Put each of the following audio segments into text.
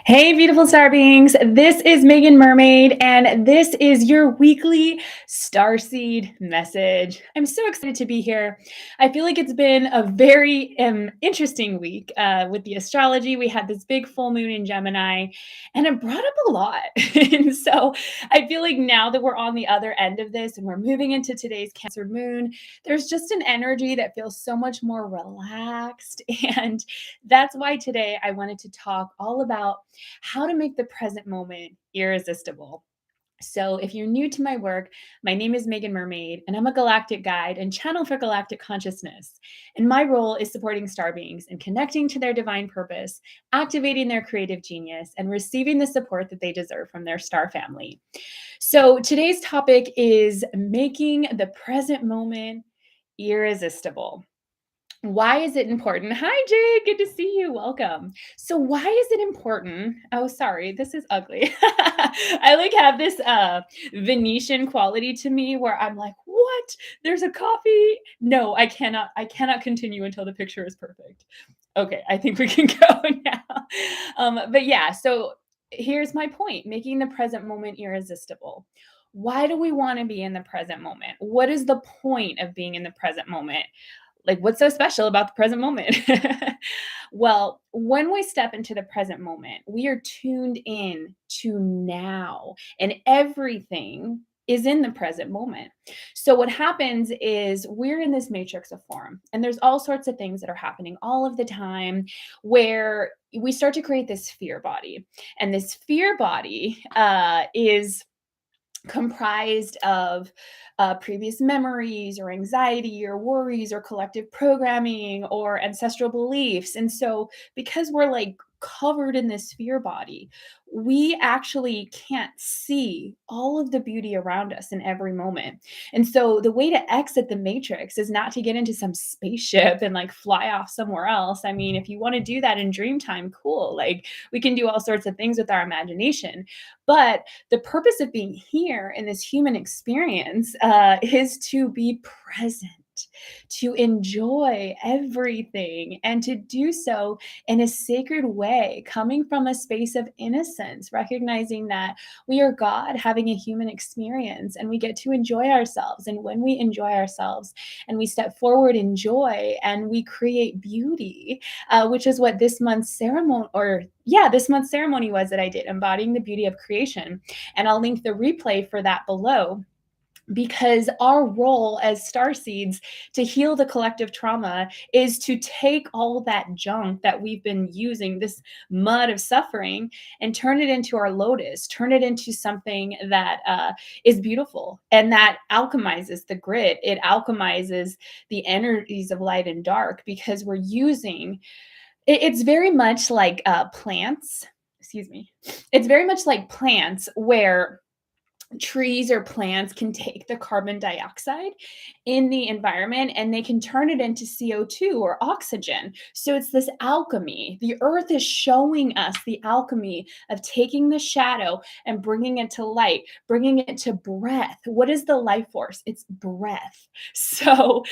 Hey, beautiful star beings. This is Megan Mermaid, and this is your weekly Starseed message. I'm so excited to be here. I feel like it's been a very interesting week with the astrology. We had this big full moon in Gemini, and it brought up a lot. And so I feel like now that we're on the other end of this and we're moving into today's Cancer moon, there's just an energy that feels so much more relaxed. And that's why today I wanted to talk all about how to make the present moment irresistible. So, if you're new to my work, my name is Megan Mermaid, and I'm a galactic guide and channel for galactic consciousness. And my role is supporting star beings and connecting to their divine purpose, activating their creative genius, and receiving the support that they deserve from their star family. So, today's topic is making the present moment irresistible. Why is it important? Hi, Jade. Good to see you. Welcome. So, why is it important? Oh, sorry, this is ugly. I like have this Venetian quality to me where I'm like, what? There's a coffee? No, I cannot continue until the picture is perfect. Okay, I think we can go now. But yeah, so here's my point: making the present moment irresistible. Why do we want to be in the present moment? What is the point of being in the present moment? Like, what's so special about the present moment? Well, when we step into the present moment, we are tuned in to now, and everything is in the present moment. So, what happens is we're in this matrix of form, and there's all sorts of things that are happening all of the time where we start to create this fear body. And this fear body is comprised of previous memories or anxiety or worries or collective programming or ancestral beliefs. And so, because we're like covered in this fear body, we actually can't see all of the beauty around us in every moment. And so, the way to exit the matrix is not to get into some spaceship and like fly off somewhere else. I mean, if you want to do that in dream time, cool. Like, we can do all sorts of things with our imagination. But the purpose of being here in this human experience is to be present, to enjoy everything, and to do so in a sacred way, coming from a space of innocence, recognizing that we are God having a human experience and we get to enjoy ourselves. And when we enjoy ourselves and we step forward in joy and we create beauty, which is what this month's ceremony, or yeah, this month's ceremony was that I did, embodying the beauty of creation. And I'll link the replay for that below, because our role as star seeds to heal the collective trauma is to take all that junk that we've been using, this mud of suffering, and turn it into our lotus, turn it into something that is beautiful and that alchemizes the grid. It alchemizes the energies of light and dark, because we're using it's very much like plants. Excuse me. It's very much like plants where trees or plants can take the carbon dioxide in the environment and they can turn it into CO2 or oxygen. So it's this alchemy. The earth is showing us the alchemy of taking the shadow and bringing it to light, bringing it to breath. What is the life force? It's breath. So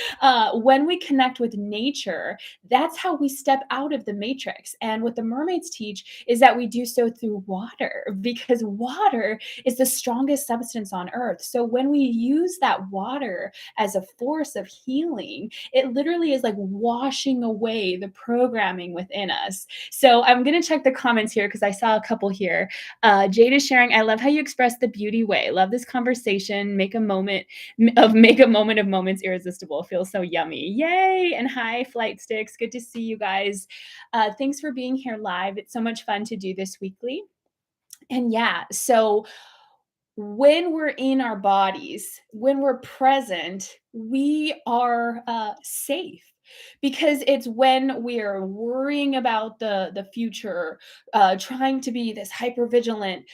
when we connect with nature, that's how we step out of the matrix. And what the mermaids teach is that we do so through water, because water is the strongest substance on earth. So when we use that water as a force of healing, it literally is like washing away the programming within us. So I'm going to check the comments here because I saw a couple here. Jade is sharing, I love how you express the beauty way. Love this conversation. Make a moment of moments irresistible. Feels so yummy. Yay. And hi, Flight Sticks. Good to see you guys. Thanks for being here live. It's so much fun to do this weekly. And yeah, so when we're in our bodies, when we're present, we are safe, because it's when we're worrying about the future, trying to be this hyper vigilant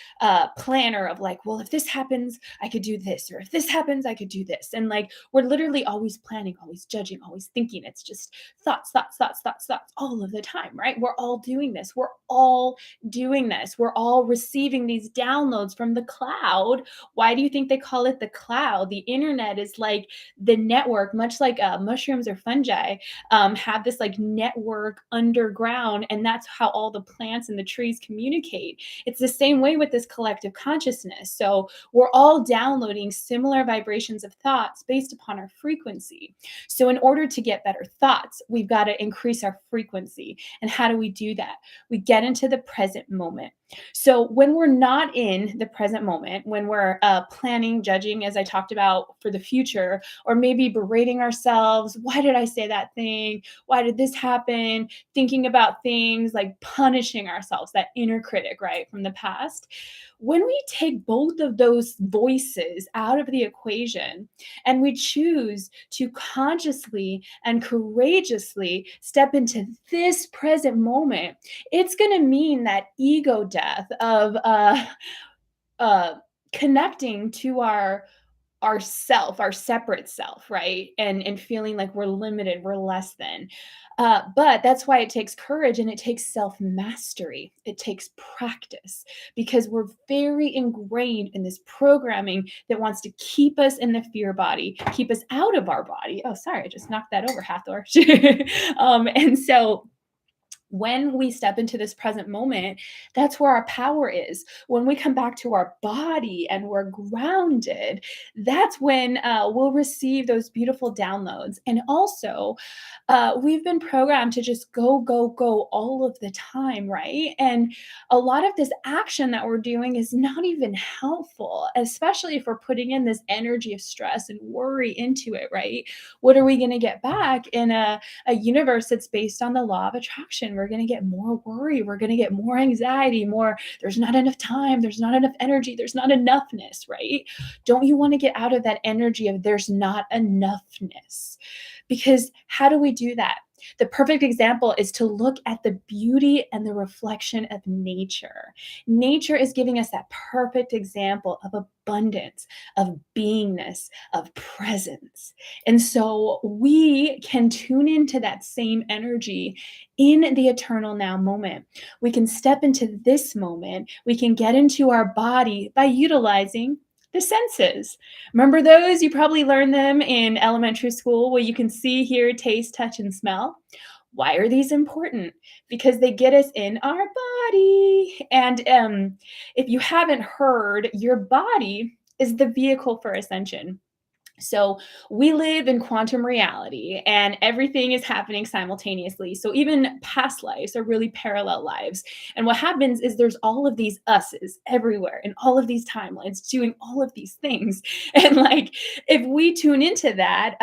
planner of like, well, if this happens, I could do this, or if this happens, I could do this, and like we're literally always planning, always judging, always thinking. It's just thoughts, thoughts, thoughts, thoughts, thoughts all of the time, right? We're all doing this. We're all doing this. We're all receiving these downloads from the cloud. Why do you think they call it the cloud? The internet is like the network, much like mushrooms or fungi. have this like network underground, and that's how all the plants and the trees communicate. It's the same way with this collective consciousness. So we're all downloading similar vibrations of thoughts based upon our frequency. So in order to get better thoughts, we've got to increase our frequency. And how do we do that? We get into the present moment. So when we're not in the present moment, when we're planning, judging, as I talked about, for the future, or maybe berating ourselves, why did I say that thing? Why did this happen? Thinking about things like punishing ourselves, that inner critic, right, from the past. When we take both of those voices out of the equation and we choose to consciously and courageously step into this present moment, it's going to mean that ego death of uh, connecting to our self, our separate self, right? And feeling like we're limited, we're less than. But that's why it takes courage and it takes self mastery. It takes practice because we're very ingrained in this programming that wants to keep us in the fear body, keep us out of our body. Oh, sorry, I just knocked that over, Hathor. And so when we step into this present moment, that's where our power is. When we come back to our body and we're grounded, that's when we'll receive those beautiful downloads. And also, we've been programmed to just go, go, go all of the time, right? And a lot of this action that we're doing is not even helpful, especially if we're putting in this energy of stress and worry into it, right? What are we going to get back in a universe that's based on the law of attraction? We're going to get more worry. We're going to get more anxiety, more, there's not enough time. There's not enough energy. There's not enoughness, right? Don't you want to get out of that energy of there's not enoughness? Because how do we do that? The perfect example is to look at the beauty and the reflection of nature. Nature is giving us that perfect example of abundance, of beingness, of presence. And so we can tune into that same energy in the eternal now moment. We can step into this moment. We can get into our body by utilizing the senses. Remember those? You probably learned them in elementary school where you can see, hear, taste, touch, and smell. Why are these important? Because they get us in our body. And if you haven't heard, your body is the vehicle for ascension. So we live in quantum reality and everything is happening simultaneously. So even past lives are really parallel lives. And what happens is there's all of these us's everywhere in all of these timelines doing all of these things. And like, if we tune into that,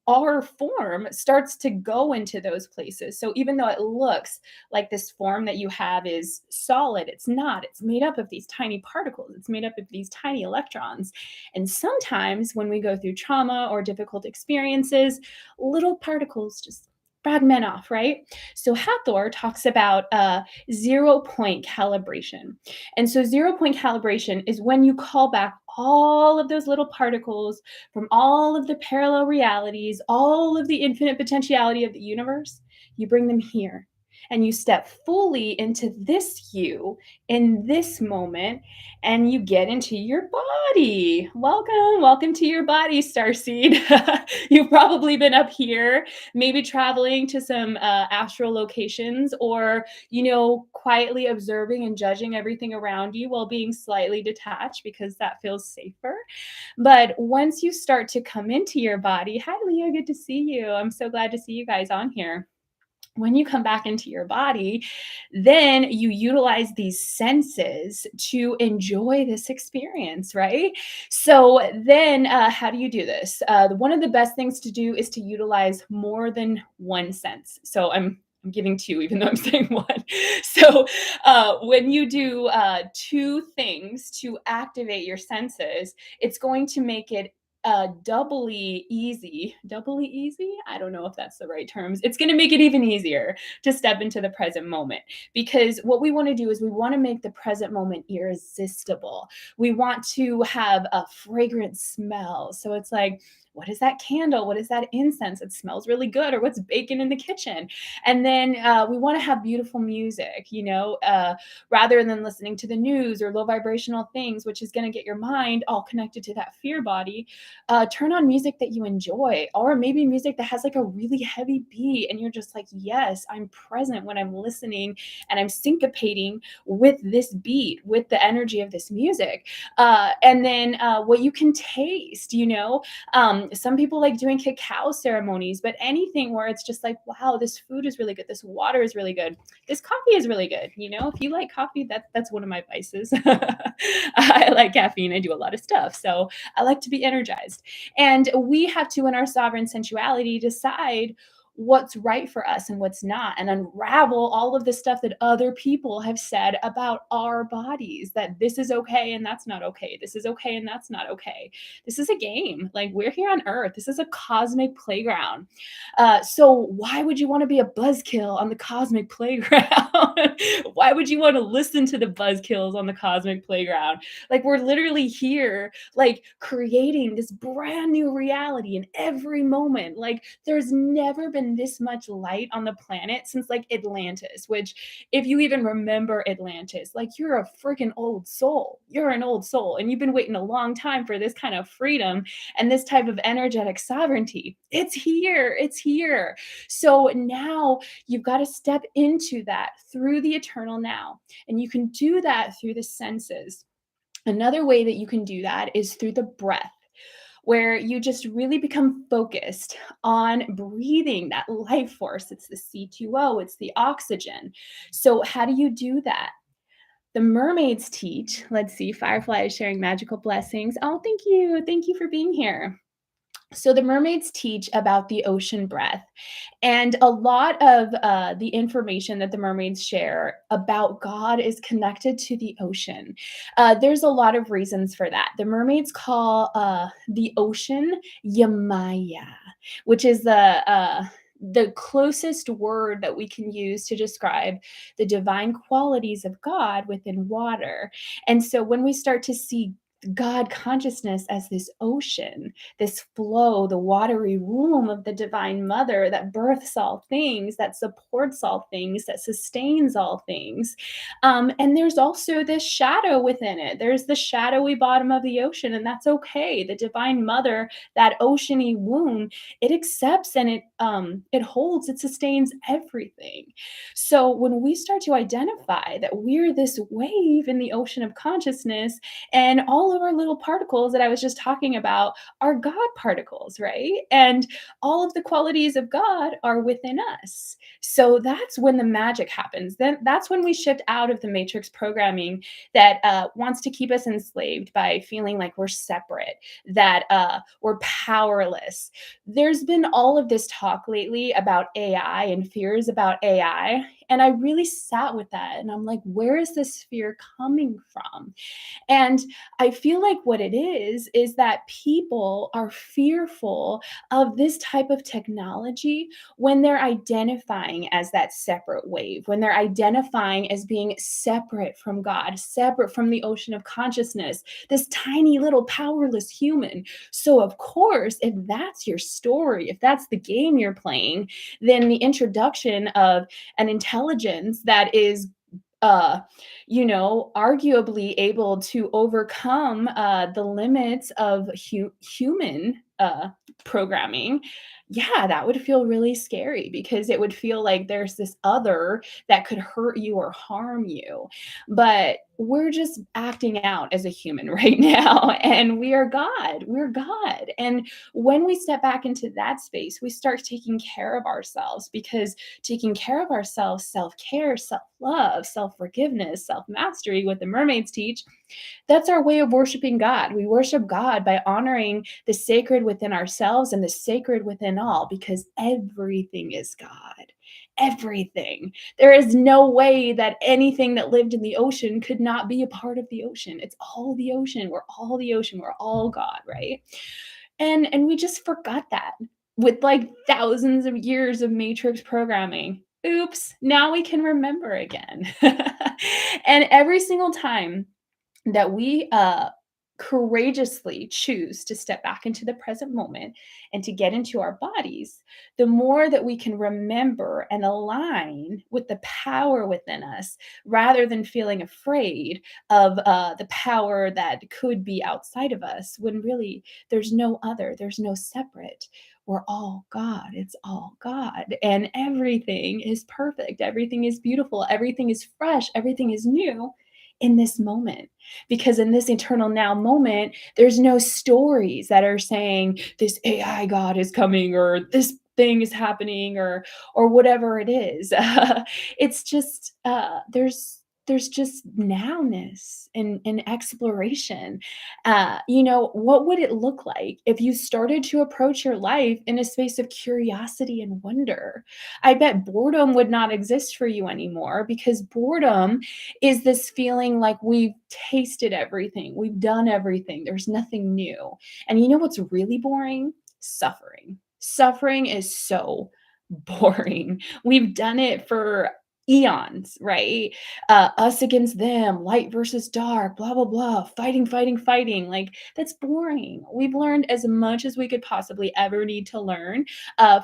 our form starts to go into those places. So even though it looks like this form that you have is solid, it's not. It's made up of these tiny particles. It's made up of these tiny electrons. And sometimes when we go through trauma or difficult experiences, little particles just fragment off, right? So Hathor talks about 0 point calibration. And so 0 point calibration is when you call back all of those little particles from all of the parallel realities, all of the infinite potentiality of the universe, you bring them here. And you step fully into this you in this moment, and you get into your body. Welcome, welcome to your body, Starseed. You've probably been up here, maybe traveling to some astral locations, or quietly observing and judging everything around you while being slightly detached because that feels safer. But once you start to come into your body, hi Leah, good to see you. I'm so glad to see you guys on here. When you come back into your body, then you utilize these senses to enjoy this experience, right? So then how do you do this? One of the best things to do is to utilize more than one sense. So I'm giving two, even though I'm saying one. So when you do two things to activate your senses, it's going to make it doubly easy. Doubly easy? I don't know if that's the right terms. It's going to make it even easier to step into the present moment, because what we want to do is we want to make the present moment irresistible. We want to have a fragrant smell. So it's like what is that candle? What is that incense? It smells really good, or what's baking in the kitchen? And then we want to have beautiful music, rather than listening to the news or low vibrational things, which is going to get your mind all connected to that fear body. Turn on music that you enjoy, or maybe music that has like a really heavy beat, and you're just like, yes, I'm present when I'm listening and I'm syncopating with this beat, with the energy of this music. And then what you can taste, some people like doing cacao ceremonies, but anything where it's just like, wow, this food is really good, this water is really good, this coffee is really good. If you like coffee, that's one of my vices. I like caffeine. I do a lot of stuff, so I like to be energized. And we have to, in our sovereign sensuality, decide what's right for us and what's not, and unravel all of the stuff that other people have said about our bodies, that this is okay and that's not okay. This is okay and that's not okay. This is a game. Like, we're here on Earth. This is a cosmic playground. So why would you want to be a buzzkill on the cosmic playground? Why would you want to listen to the buzzkills on the cosmic playground? Like, we're literally here, like, creating this brand new reality in every moment. Like, there's never been this much light on the planet since like Atlantis, which, if you even remember Atlantis, like, you're a freaking old soul. You're an old soul, and you've been waiting a long time for this kind of freedom and this type of energetic sovereignty. It's here. It's here. So now you've got to step into that through the eternal now. And you can do that through the senses. Another way that you can do that is through the breath, where you just really become focused on breathing that life force. It's the C2O, it's the oxygen. So, how do you do that? The mermaids teach, let's see, Firefly is sharing magical blessings. Oh, thank you. Thank you for being here. So the mermaids teach about the ocean breath, and a lot of the information that the mermaids share about God is connected to the ocean. There's a lot of reasons for that. The mermaids call the ocean Yamaya, which is the closest word that we can use to describe the divine qualities of God within water. And so when we start to see God consciousness as this ocean, this flow, the watery womb of the divine mother that births all things, that supports all things, that sustains all things. And there's also this shadow within it. There's the shadowy bottom of the ocean, and that's okay. The divine mother, that oceany womb, it accepts and it holds, it sustains everything. So when we start to identify that we're this wave in the ocean of consciousness, and all of our little particles that I was just talking about are God particles, right? And all of the qualities of God are within us. So that's when the magic happens. Then that's when we shift out of the matrix programming that wants to keep us enslaved by feeling like we're separate, that we're powerless. There's been all of this talk lately about AI and fears about AI. And I really sat with that, and I'm like, where is this fear coming from? And I feel like what it is that people are fearful of this type of technology when they're identifying as that separate wave, when they're identifying as being separate from God, separate from the ocean of consciousness, this tiny little powerless human. So, of course, if that's your story, if that's the game you're playing, then the introduction of an intelligence that is uh arguably able to overcome the limits of human programming, yeah, that would feel really scary, because it would feel like there's this other that could hurt you or harm you. But we're just acting out as a human right now, and we are God. We're God. And when we step back into that space, we start taking care of ourselves, because taking care of ourselves, self-care, self-love, self-forgiveness, self-mastery, what the mermaids teach, that's our way of worshiping God. We worship God by honoring the sacred within ourselves and the sacred within all, because everything is God. Everything. There is no way that anything that lived in the ocean could not be a part of the ocean. It's all the ocean. We're all the ocean. We're all God, right? And we just forgot that with like thousands of years of matrix programming. Oops, now we can remember again. And every single time that we courageously choose to step back into the present moment and to get into our bodies, the more that we can remember and align with the power within us rather than feeling afraid of the power that could be outside of us when really there's no other, there's no separate. We're all God. It's all God. And everything is perfect. Everything is beautiful. Everything is fresh. Everything is new in this moment. Because in this eternal now moment, there's no stories that are saying this AI God is coming or this thing is happening or whatever it is. It's just there's just nowness and exploration. What would it look like if you started to approach your life in a space of curiosity and wonder? I bet boredom would not exist for you anymore because boredom is this feeling like we've tasted everything, we've done everything, there's nothing new. And you know what's really boring? Suffering. Suffering is so boring. We've done it for eons, right? Us against them, light versus dark, blah, blah, blah, fighting, fighting, fighting. Like, that's boring. We've learned as much as we could possibly ever need to learn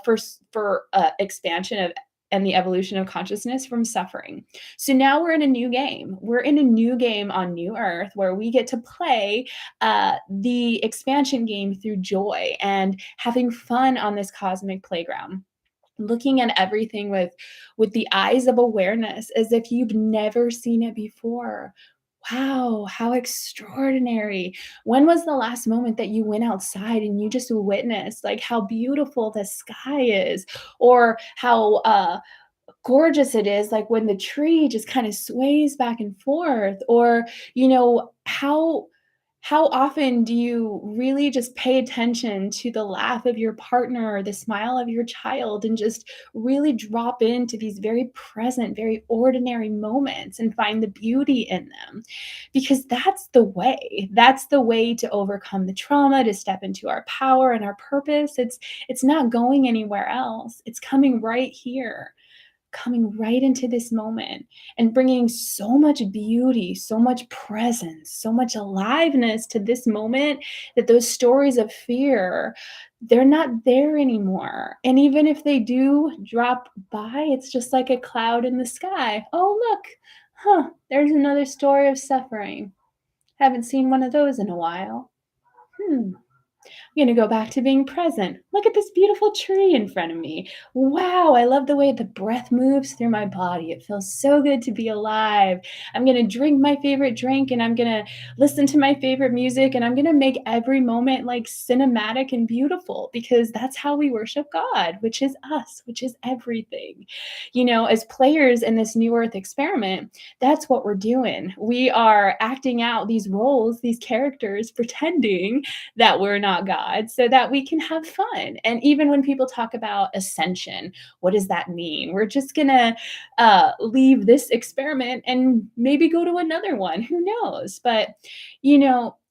for expansion of and the evolution of consciousness from suffering. So now we're in a new game. We're in a new game on New Earth where we get to play the expansion game through joy and having fun on this cosmic playground, looking at everything with the eyes of awareness as if you've never seen it before. Wow, how extraordinary. When was the last moment that you went outside and you just witnessed like how beautiful the sky is, or how gorgeous it is, like when the tree just kind of sways back and forth, or how often do you really just pay attention to the laugh of your partner or the smile of your child and just really drop into these very present, very ordinary moments and find the beauty in them? Because that's the way to overcome the trauma, to step into our power and our purpose. It's not going anywhere else, it's coming right here, coming right into this moment and bringing so much beauty, so much presence, so much aliveness to this moment that those stories of fear, they're not there anymore. And even if they do drop by, it's just like a cloud in the sky. Oh, look, there's another story of suffering. Haven't seen one of those in a while. I'm going to go back to being present. Look at this beautiful tree in front of me. Wow, I love the way the breath moves through my body. It feels so good to be alive. I'm going to drink my favorite drink and I'm going to listen to my favorite music and I'm going to make every moment like cinematic and beautiful because that's how we worship God, which is us, which is everything. As players in this New Earth experiment, that's what we're doing. We are acting out these roles, these characters, pretending that we're not God so that we can have fun. And even when people talk about ascension, what does that mean? We're just going to leave this experiment and maybe go to another one. Who knows? But,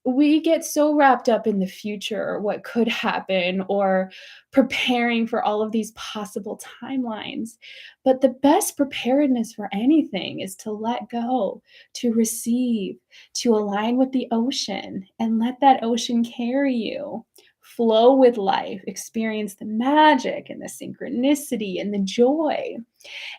we get so wrapped up in the future, what could happen, or preparing for all of these possible timelines. But the best preparedness for anything is to let go, to receive, to align with the ocean and let that ocean carry you. Flow with life, experience the magic and the synchronicity and the joy.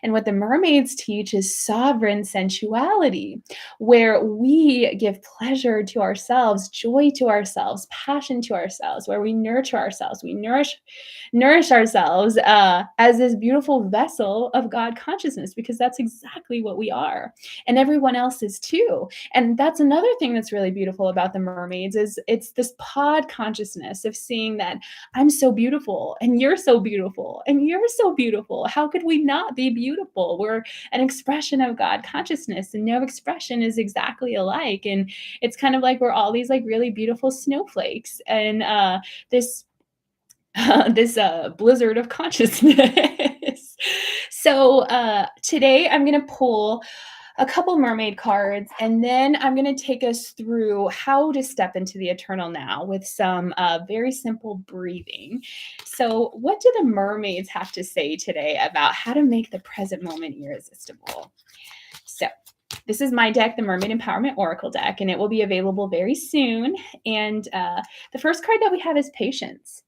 And what the mermaids teach is sovereign sensuality, where we give pleasure to ourselves, joy to ourselves, passion to ourselves, where we nurture ourselves. We nourish ourselves as this beautiful vessel of God consciousness, because that's exactly what we are. And everyone else is too. And that's another thing that's really beautiful about the mermaids is it's this pod consciousness of seeing that I'm so beautiful and you're so beautiful and you're so beautiful. How could we not be beautiful? We're an expression of God consciousness and no expression is exactly alike. And it's kind of like we're all these like really beautiful snowflakes and this blizzard of consciousness. So today I'm going to pull a couple mermaid cards, and then I'm going to take us through how to step into the eternal now with some very simple breathing. So what do the mermaids have to say today about how to make the present moment irresistible? So This is my deck, the Mermaid Empowerment Oracle deck, and it will be available very soon. And the first card that we have is Patience.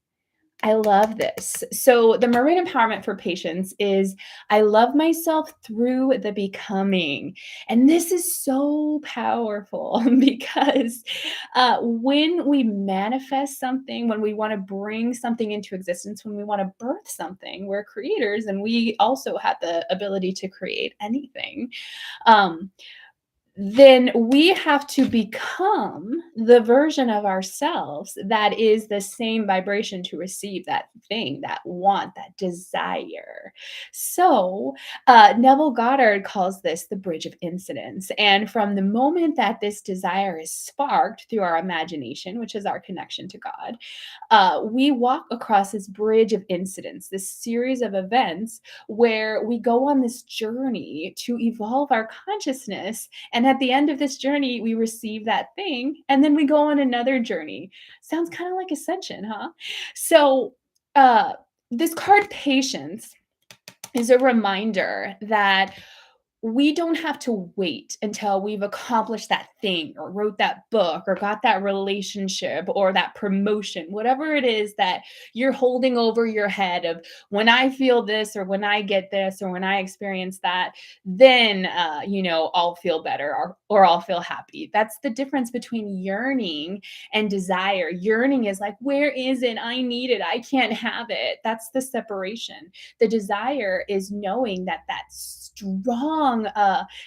I love this. So the Mermaid Empowerment for Patience is I love myself through the becoming. And this is so powerful because when we manifest something, when we want to bring something into existence, when we want to birth something, we're creators and we also have the ability to create anything. Um, then we have to become the version of ourselves that is the same vibration to receive that thing, that want, that desire. So, Neville Goddard calls this the bridge of incidence. And from the moment that this desire is sparked through our imagination, which is our connection to God, we walk across this bridge of incidents, this series of events where we go on this journey to evolve our consciousness. And at the end of this journey, we receive that thing, and then we go on another journey. Sounds kind of like ascension, huh? So, uh, this card, Patience, is a reminder that we don't have to wait until we've accomplished that thing or wrote that book or got that relationship or that promotion, whatever it is that you're holding over your head of when I feel this or when I get this or when I experience that, then, I'll feel better or I'll feel happy. That's the difference between yearning and desire. Yearning is like, where is it? I need it. I can't have it. That's the separation. The desire is knowing that that strong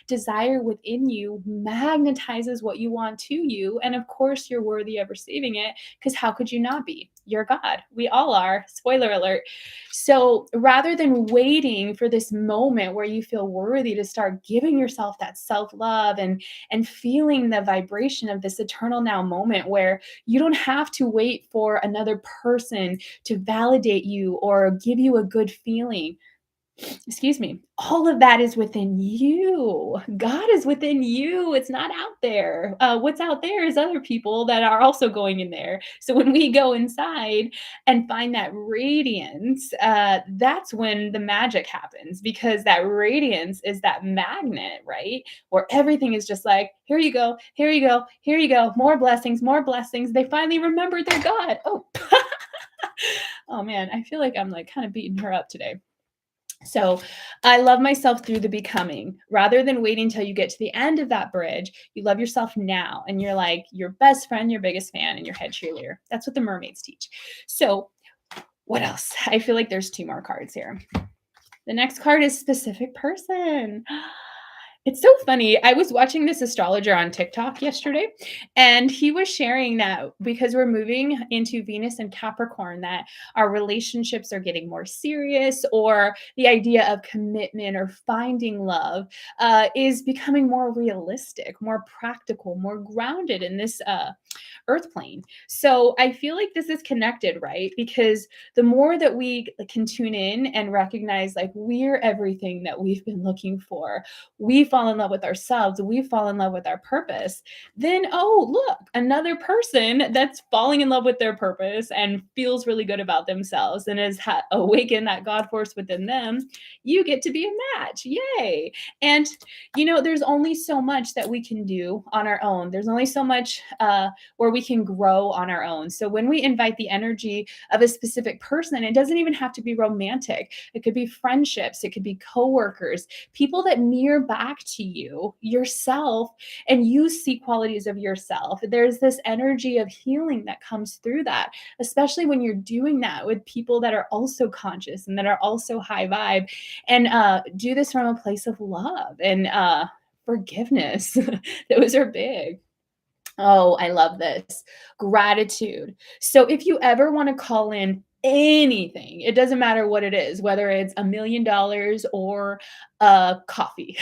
desire within you magnetizes what you want to you. And of course, you're worthy of receiving it because how could you not be? You're God. We all are. Spoiler alert. So rather than waiting for this moment where you feel worthy to start giving yourself that self-love and feeling the vibration of this eternal now moment where you don't have to wait for another person to validate you or give you a good feeling. Excuse me, all of that is within you. God is within you. It's not out there. What's out there is other people that are also going in there. So when we go inside and find that radiance, that's when the magic happens because that radiance is that magnet, right? Where everything is just like, here you go, here you go, here you go, more blessings, more blessings. They finally remembered their God. Oh, oh man, I feel like I'm like kind of beating her up today. So I love myself through the becoming rather than waiting until you get to the end of that bridge. You love yourself now and you're like your best friend, your biggest fan, and your head cheerleader. That's what the mermaids teach. So, what else? I feel like there's two more cards here. The next card is specific person. It's so funny. I was watching this astrologer on TikTok yesterday, and he was sharing that because we're moving into Venus and Capricorn, that our relationships are getting more serious, or the idea of commitment or finding love is becoming more realistic, more practical, more grounded in this earth plane. So I feel like this is connected, right? Because the more that we can tune in and recognize like we're everything that we've been looking for, we fall in love with ourselves, we fall in love with our purpose, then, oh, look, another person that's falling in love with their purpose and feels really good about themselves and has awakened that God force within them, you get to be a match. Yay. And, there's only so much that we can do on our own. There's only so much where we can grow on our own. So when we invite the energy of a specific person, it doesn't even have to be romantic. It could be friendships, it could be coworkers, people that mirror back to you, yourself, and you see qualities of yourself. There's this energy of healing that comes through that, especially when you're doing that with people that are also conscious and that are also high vibe, and do this from a place of love and forgiveness. Those are big. Oh, I love this. Gratitude. So if you ever want to call in anything, it doesn't matter what it is, whether it's $1 million or coffee.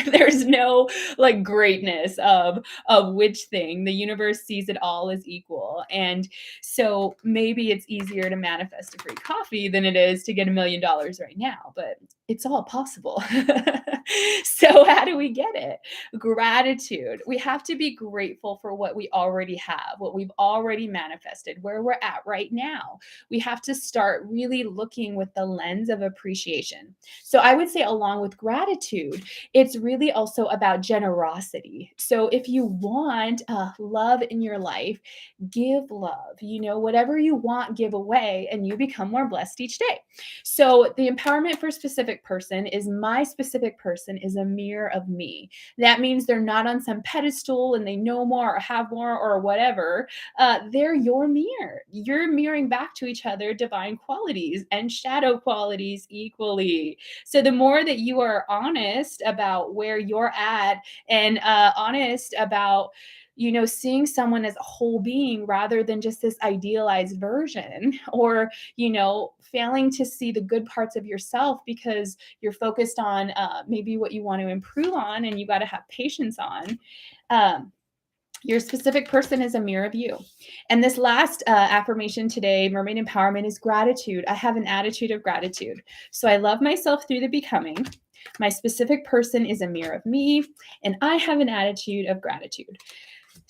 There's no like greatness of which thing. The universe sees it all as equal. And so maybe it's easier to manifest a free coffee than it is to get $1 million right now. But it's all possible. So, how do we get it? Gratitude. We have to be grateful for what we already have, what we've already manifested, where we're at right now. We have to start really looking with the lens of appreciation. So, I would say, along with gratitude, it's really also about generosity. So, if you want love in your life, give love. Whatever you want, give away, and you become more blessed each day. So, the empowerment for a specific person is my specific person is a mirror of me. That means they're not on some pedestal and they know more or have more or whatever. They're your mirror. You're mirroring back to each other divine qualities and shadow qualities equally. So, the more that you are honest about where you're at and honest about seeing someone as a whole being rather than just this idealized version, or failing to see the good parts of yourself because you're focused on maybe what you want to improve on and you got to have patience on. um, your specific person is a mirror of you. And this last affirmation today, mermaid empowerment, is gratitude. I have an attitude of gratitude. So I love myself through the becoming. My specific person is a mirror of me, and I have an attitude of gratitude.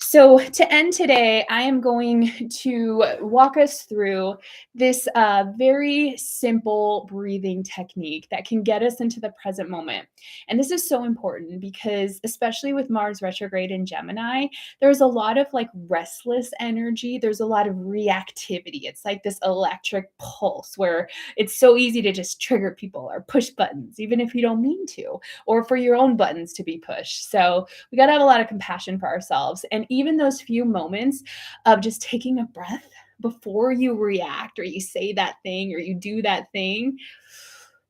So, to end today, I am going to walk us through this very simple breathing technique that can get us into the present moment. And this is so important because, especially with Mars retrograde in Gemini, there's a lot of like restless energy. There's a lot of reactivity. It's like this electric pulse where it's so easy to just trigger people or push buttons, even if you don't mean to, or for your own buttons to be pushed. So, we got to have a lot of compassion for ourselves. And even those few moments of just taking a breath before you react or you say that thing or you do that thing,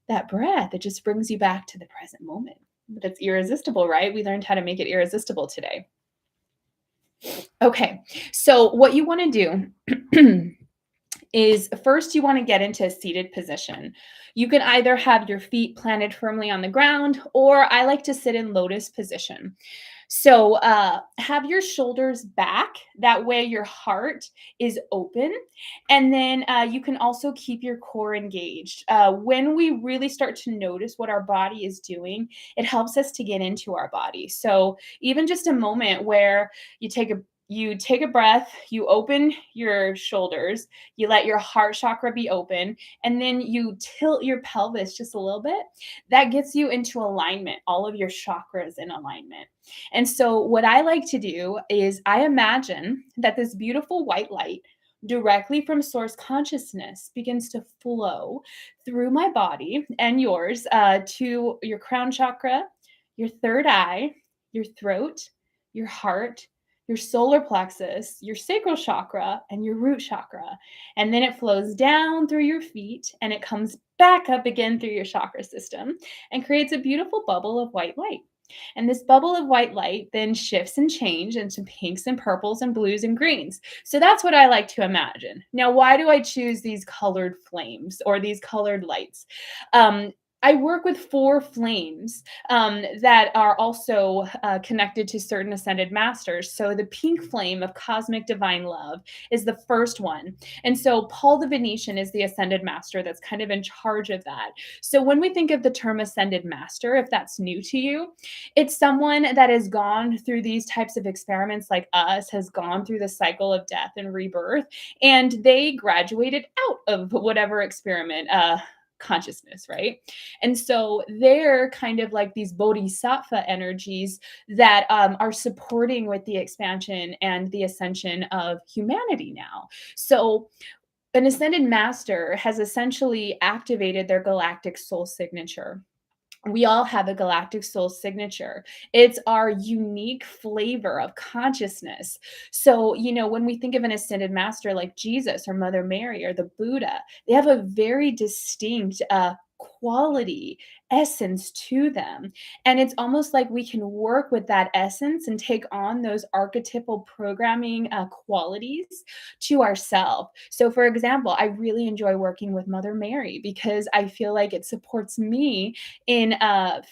that breath, it just brings you back to the present moment. But it's irresistible, right? We learned how to make it irresistible today. Okay, so what you want to do is first you want to get into a seated position. You can either have your feet planted firmly on the ground, or I like to sit in lotus position. So have your shoulders back. That way your heart is open. And then you can also keep your core engaged. When we really start to notice what our body is doing, it helps us to get into our body. So even just a moment where you take a breath, you open your shoulders, you let your heart chakra be open, and then you tilt your pelvis just a little bit. That gets you into alignment, all of your chakras in alignment. And so, what I like to do is I imagine that this beautiful white light directly from source consciousness begins to flow through my body and yours to your crown chakra, your third eye, your throat, your heart, your solar plexus, your sacral chakra, and your root chakra. And then it flows down through your feet and it comes back up again through your chakra system and creates a beautiful bubble of white light. And this bubble of white light then shifts and changes into pinks and purples and blues and greens. So that's what I like to imagine. Now, why do I choose these colored flames or these colored lights? I work with 4 flames that are also connected to certain ascended masters. So the pink flame of cosmic divine love is the first one. And so Paul the Venetian is the ascended master that's kind of in charge of that. So when we think of the term ascended master, if that's new to you, it's someone that has gone through these types of experiments like us, has gone through the cycle of death and rebirth, and they graduated out of whatever experiment. Consciousness, right? And so they're kind of like these bodhisattva energies that are supporting with the expansion and the ascension of humanity now. So an ascended master has essentially activated their galactic soul signature. We all have a galactic soul signature. It's our unique flavor of consciousness. So, when we think of an ascended master like Jesus or Mother Mary or the Buddha, they have a very distinct quality, essence to them. And it's almost like we can work with that essence and take on those archetypal programming qualities to ourselves. So, for example, I really enjoy working with Mother Mary because I feel like it supports me in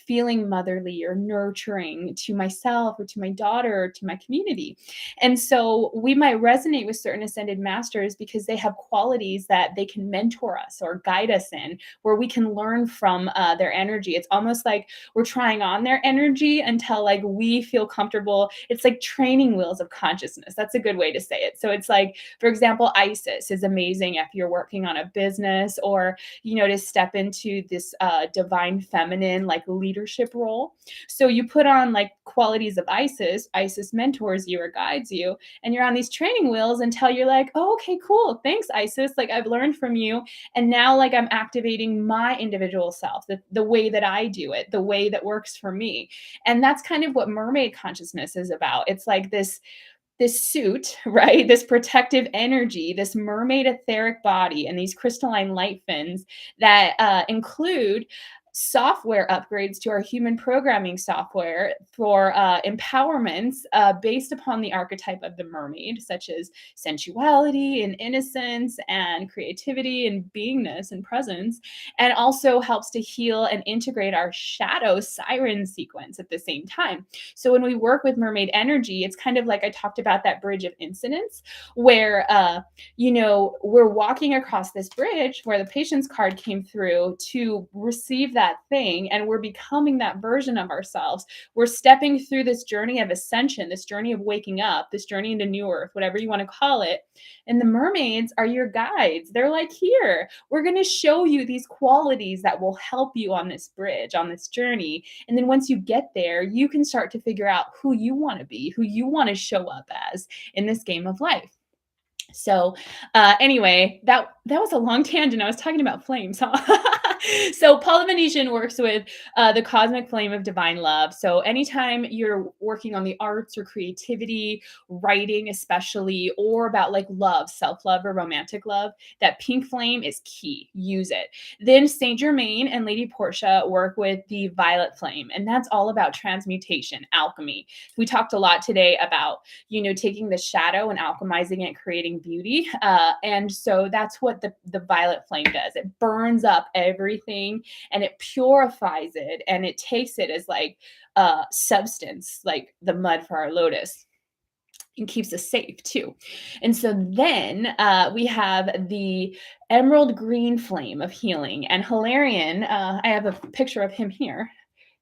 feeling motherly or nurturing to myself or to my daughter or to my community. And so we might resonate with certain ascended masters because they have qualities that they can mentor us or guide us in, where we can learn from their energy. It's almost like we're trying on their energy until like we feel comfortable. It's like training wheels of consciousness. That's a good way to say it. So it's like, for example, Isis is amazing if you're working on a business or, to step into this divine feminine like leadership role. So you put on like qualities of Isis. Isis mentors you or guides you, and you're on these training wheels until you're like, oh, okay, cool. Thanks, Isis. Like I've learned from you. And now like I'm activating my individual self, the way that I do it, the way that works for me. And that's kind of what mermaid consciousness is about. It's like this suit, right? This protective energy, this mermaid etheric body, and these crystalline light fins that include software upgrades to our human programming software for empowerments based upon the archetype of the mermaid, such as sensuality and innocence and creativity and beingness and presence, and also helps to heal and integrate our shadow siren sequence at the same time. So when we work with mermaid energy, it's kind of like I talked about that bridge of incidents where, we're walking across this bridge where the patience card came through to receive that thing, and we're becoming that version of ourselves. We're stepping through this journey of ascension, this journey of waking up, this journey into new earth, whatever you want to call it. And the mermaids are your guides. They're like, here, we're going to show you these qualities that will help you on this bridge, on this journey. And then once you get there, you can start to figure out who you want to be, who you want to show up as in this game of life. So anyway, that was a long tangent. I was talking about flames, huh? So Paul the Venetian works with the cosmic flame of divine love. So anytime you're working on the arts or creativity, writing especially, or about like love, self-love or romantic love, that pink flame is key. Use it. Then Saint Germain and Lady Portia work with the violet flame, and that's all about transmutation, alchemy. We talked a lot today about taking the shadow and alchemizing it, creating beauty. And so that's what the violet flame does. It burns up everything and it purifies it, and it takes it as like substance, like the mud for our lotus, and keeps us safe too. And so then we have the emerald green flame of healing. And Hilarion, I have a picture of him here.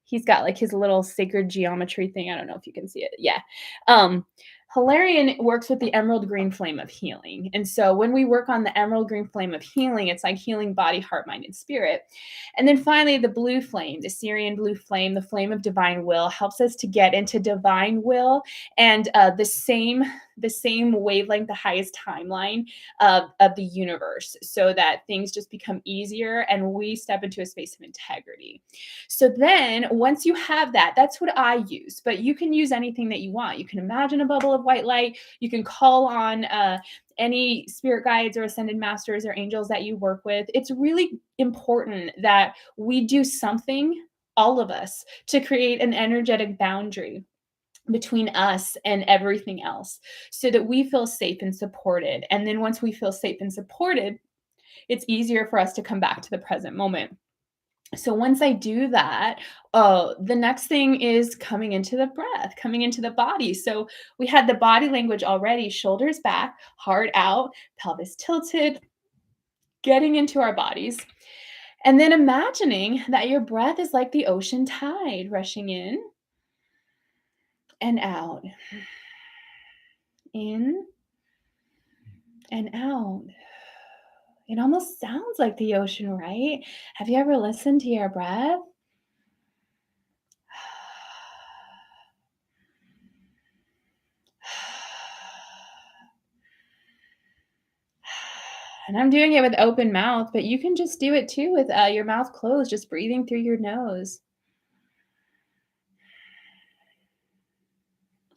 He's got like his little sacred geometry thing. I don't know if you can see it. Yeah. Hilarion works with the emerald green flame of healing. And so when we work on the emerald green flame of healing, it's like healing body, heart, mind, and spirit. And then finally, the blue flame, the Syrian blue flame, the flame of divine will, helps us to get into divine will and the same wavelength, the highest timeline of the universe, so that things just become easier and we step into a space of integrity. So then once you have that, that's what I use, but you can use anything that you want. You can imagine a bubble of white light. You can call on any spirit guides or ascended masters or angels that you work with. It's really important that we do something, all of us, to create an energetic boundary between us and everything else so that we feel safe and supported. And then once we feel safe and supported, it's easier for us to come back to the present moment. So once I do that, the next thing is coming into the breath, coming into the body. So we had the body language already: shoulders back, heart out, pelvis tilted, getting into our bodies. And then imagining that your breath is like the ocean tide rushing and out, in and out. It almost sounds like the ocean, right? Have you ever listened to your breath? And I'm doing it with open mouth, but you can just do it too with your mouth closed, just breathing through your nose.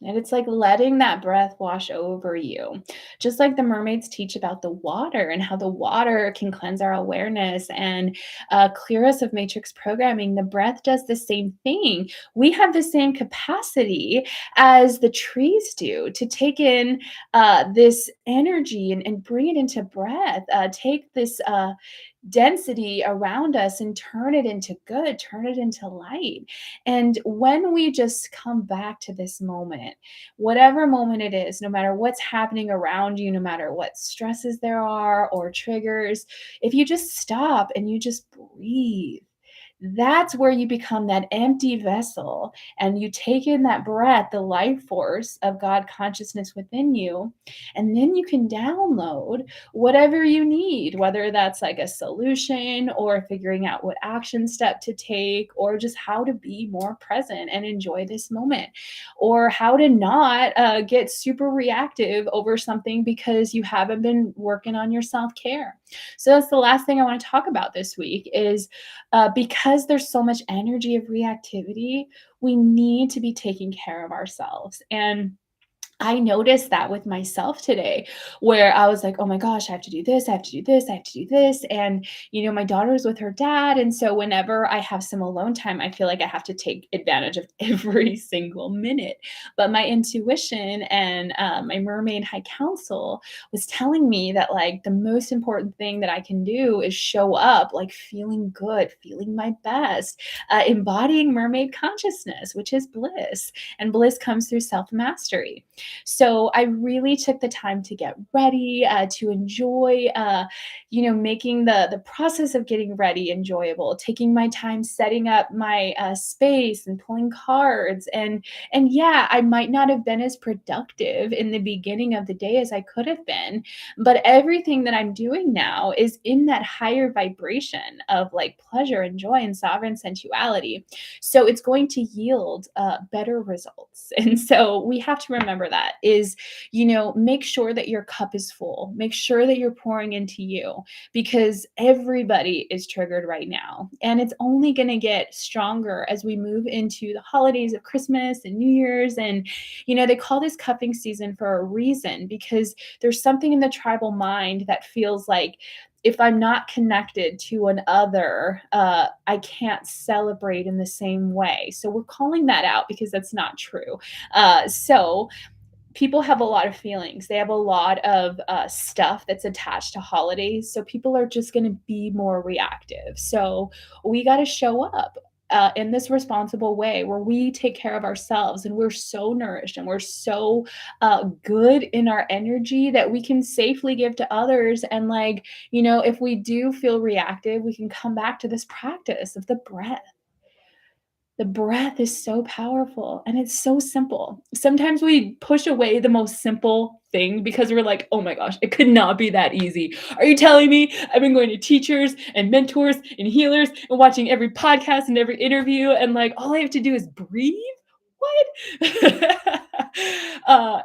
And it's like letting that breath wash over you. Just like the mermaids teach about the water and how the water can cleanse our awareness and clear us of matrix programming. The breath does the same thing. We have the same capacity as the trees do to take in this energy and bring it into breath. Take this density around us and turn it into good, turn it into light. And when we just come back to this moment, whatever moment it is, no matter what's happening around you, no matter what stresses there are or triggers, if you just stop and you just breathe, That's where you become that empty vessel and you take in that breath, the life force of God consciousness within you. And then you can download whatever you need, whether that's like a solution or figuring out what action step to take, or just how to be more present and enjoy this moment, or how to not get super reactive over something because you haven't been working on your self care. So that's the last thing I want to talk about this week is because there's so much energy of reactivity, we need to be taking care of ourselves. And I noticed that with myself today, where I was like, oh my gosh, I have to do this, I have to do this, I have to do this. And, my daughter's with her dad. And so whenever I have some alone time, I feel like I have to take advantage of every single minute. But my intuition and my mermaid high council was telling me that, like, the most important thing that I can do is show up, like, feeling good, feeling my best, embodying mermaid consciousness, which is bliss. And bliss comes through self mastery. So I really took the time to get ready, to enjoy, making the process of getting ready enjoyable, taking my time setting up my space and pulling cards. And yeah, I might not have been as productive in the beginning of the day as I could have been, but everything that I'm doing now is in that higher vibration of like pleasure and joy and sovereign sensuality. So it's going to yield better results. And so we have to remember that is, make sure that your cup is full. Make sure that you're pouring into you, because everybody is triggered right now. And it's only going to get stronger as we move into the holidays of Christmas and New Year's. And, they call this cupping season for a reason, because there's something in the tribal mind that feels like, if I'm not connected to an other, I can't celebrate in the same way. So we're calling that out because that's not true. So people have a lot of feelings. They have a lot of stuff that's attached to holidays. So people are just going to be more reactive. So we got to show up. In this responsible way where we take care of ourselves and we're so nourished and we're so good in our energy that we can safely give to others. And like, if we do feel reactive, we can come back to this practice of the breath. The breath is so powerful and it's so simple. Sometimes we push away the most simple thing because we're like, oh my gosh, it could not be that easy. Are you telling me I've been going to teachers and mentors and healers and watching every podcast and every interview, and like all I have to do is breathe? What?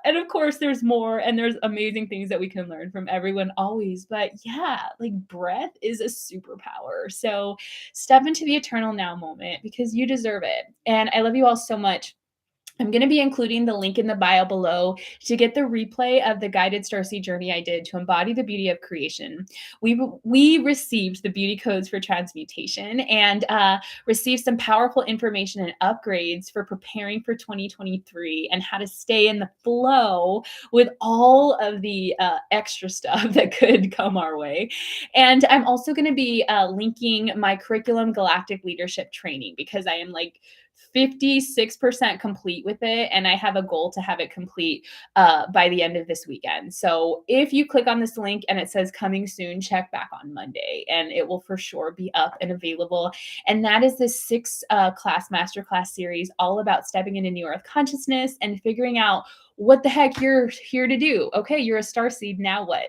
And of course, there's more, and there's amazing things that we can learn from everyone always. But yeah, like breath is a superpower. So step into the eternal now moment because you deserve it. And I love you all so much. I'm going to be including the link in the bio below to get the replay of the guided Starseed journey I did to embody the beauty of creation. We received the beauty codes for transmutation and received some powerful information and upgrades for preparing for 2023 and how to stay in the flow with all of the extra stuff that could come our way. And I'm also going to be linking my curriculum galactic leadership training because I am like 56% complete with it. And I have a goal to have it complete by the end of this weekend. So if you click on this link and it says coming soon, check back on Monday and it will for sure be up and available. And that is this 6 class masterclass series all about stepping into new earth consciousness and figuring out what the heck you're here to do. Okay, you're a starseed, now what?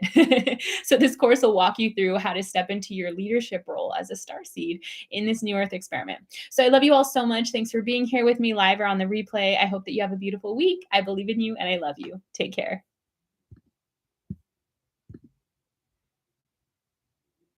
So this course will walk you through how to step into your leadership role as a starseed in this new earth experiment. So I love you all so much. Thanks for being here with me live or on the replay. I hope that you have a beautiful week. I believe in you and I love you. Take care.